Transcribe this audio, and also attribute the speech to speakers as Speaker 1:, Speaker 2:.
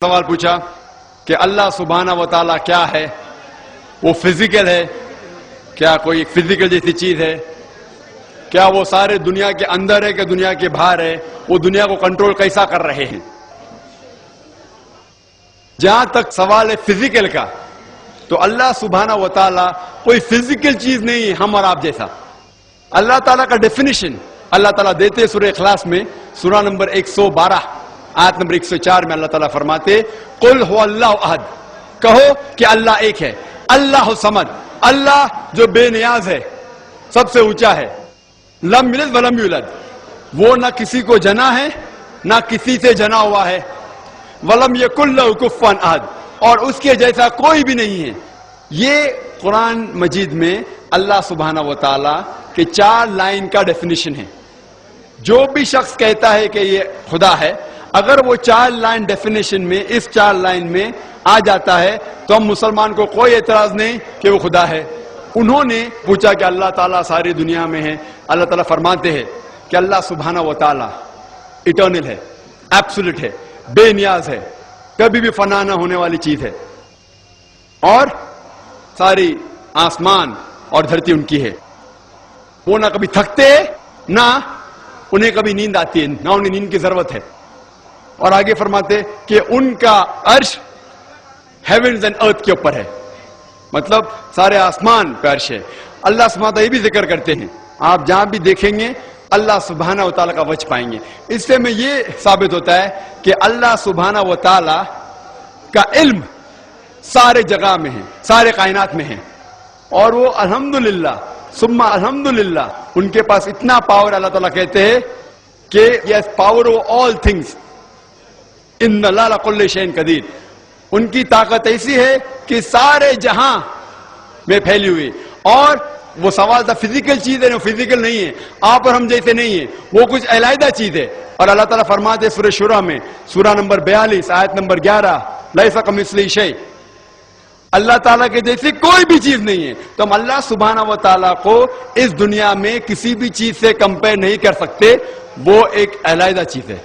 Speaker 1: سوال پوچھا کہ اللہ سبحانہ و تعالیٰ کیا ہے؟ وہ فزیکل ہے کیا؟ کوئی فزیکل جیسی چیز ہے کیا؟ وہ سارے دنیا کے اندر ہے کہ دنیا کے باہر ہے؟ وہ دنیا کو کنٹرول کیسا کر رہے ہیں؟ جہاں تک سوال ہے فزیکل کا، تو اللہ سبحانہ و تعالیٰ کوئی فزیکل چیز نہیں ہے ہم اور آپ جیسا۔ اللہ تعالیٰ کا ڈیفینیشن اللہ تعالیٰ دیتے سورہ اخلاص میں، سورہ نمبر 112 آیت نمبر 104 میں اللہ تعالیٰ فرماتے قل هو اللہ احد، کہو کہ اللہ ایک ہے، اللہ صمد، اللہ جو بے نیاز ہے، سب سے اونچا ہے، لم یلد ولم یولد، وہ نہ کسی کو جنا ہے نہ کسی سے جنا ہوا ہے، ولم یکن لہ کفوا احد، اور اس کے جیسا کوئی بھی نہیں ہے۔ یہ قرآن مجید میں اللہ سبحانہ و تعالیٰ کے 4 لائن کا ڈیفینیشن ہے۔ جو بھی شخص کہتا ہے کہ یہ خدا ہے، اگر وہ 4 لائن ڈیفینیشن میں اس 4 لائن میں آ جاتا ہے تو ہم مسلمان کو کوئی اعتراض نہیں کہ وہ خدا ہے۔ انہوں نے پوچھا کہ اللہ تعالیٰ ساری دنیا میں ہے، اللہ تعالیٰ فرماتے ہیں کہ اللہ سبحانہ و تعالیٰ اٹرنل ہے، ایبسولوٹ ہے، بے نیاز ہے، کبھی بھی فنا نہ ہونے والی چیز ہے، اور ساری آسمان اور دھرتی ان کی ہے۔ وہ نہ کبھی تھکتے نہ انہیں کبھی نیند آتی ہے، نہ انہیں نیند کی ضرورت ہے۔ اور آگے فرماتے کہ ان کا عرش ہیونز اینڈ ارتھ کے اوپر ہے، مطلب سارے آسمان پہ عرش ہے۔ اللہ سبحانہ وتعالیٰ یہ بھی ذکر کرتے ہیں، آپ جہاں بھی دیکھیں گے اللہ سبحانہ و تعالیٰ کا وجہ پائیں گے۔ اس سے میں یہ ثابت ہوتا ہے کہ اللہ سبحانہ و تعالیٰ کا علم سارے جگہ میں ہے، سارے کائنات میں ہے، اور وہ الحمدللہ ثم الحمدللہ ان کے پاس اتنا پاور، اللہ تعالیٰ کہتے ہیں کہ yes power over all things ان اللہ علی کل شیء قدیر، ان کی طاقت ایسی ہے کہ سارے جہاں میں پھیلی ہوئی۔ اور وہ سوال تھا فزیکل چیز ہے، وہ فزیکل نہیں ہے، آپ اور ہم جیسے نہیں ہے، وہ کچھ علیحدہ چیز ہے۔ اور اللہ تعالیٰ فرماتے سورہ شورى میں، سورہ نمبر 42 آیت نمبر 11 لیس کمثلہ شیء، اللہ تعالیٰ کے جیسی کوئی بھی چیز نہیں ہے۔ تو ہم اللہ سبحانہ و تعالیٰ کو اس دنیا میں کسی بھی چیز سے کمپیئر نہیں کر سکتے، وہ ایک علیحدہ چیز ہے۔